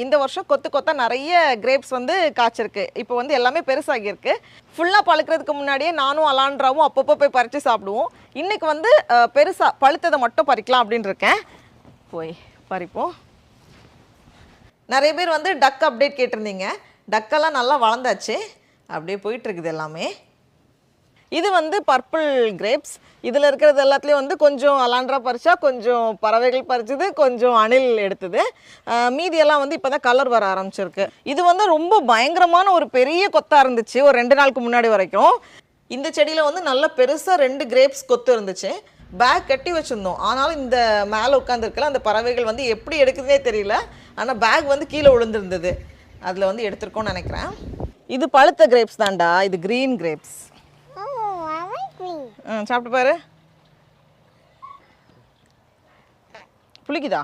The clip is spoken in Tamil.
இந்த வருஷம் கொத்து கொத்தா நிறைய கிரேப்ஸ் வந்து காய்ச்சிருக்கு. இப்போ வந்து எல்லாமே பெருசாகியிருக்கு. ஃபுல்லாக பழுக்கிறதுக்கு முன்னாடியே நானும் அலான்றாவும் அப்பப்போ போய் பறித்து சாப்பிடுவோம். இன்றைக்கி வந்து பெருசாக பழுத்ததை மட்டும் பறிக்கலாம் அப்படின்னு இருக்கேன். போய் பறிப்போம். நிறைய பேர் வந்து டக் அப்டேட் கேட்டிருந்தீங்க. டக்கெல்லாம் நல்லா வளர்ந்தாச்சு. அப்படியே போயிட்டுருக்குது எல்லாமே. இது வந்து பர்பிள் கிரேப்ஸ். இதில் இருக்கிறது எல்லாத்துலேயும் வந்து கொஞ்சம் அலான்ட்ரா பறிச்சா, கொஞ்சம் பறவைகள் பறிச்சது, கொஞ்சம் அணில் எடுத்தது. மீதியெல்லாம் வந்து இப்போ தான் கலர் வர ஆரம்பிச்சிருக்கு. இது வந்து ரொம்ப பயங்கரமான ஒரு பெரிய கொத்தாக இருந்துச்சு ஒரு 2 நாளுக்கு முன்னாடி வரைக்கும். இந்த செடியில் வந்து நல்ல பெருசாக 2 கிரேப்ஸ் கொத்து இருந்துச்சு. பேக் கட்டி வச்சுருந்தோம். ஆனாலும் இந்த மேலே உட்காந்துருக்கல அந்த பறவைகள் வந்து எப்படி எடுக்குதுன்னே தெரியல. ஆனால் பேக் வந்து கீழே விழுந்துருந்தது. அதில் வந்து எடுத்துருக்கோன்னு நினைக்கிறேன். இது பழுத்த கிரேப்ஸ் தான்டா. இது க்ரீன் கிரேப்ஸ். சாப்பிட்டு பாரு. புளிக்குதா?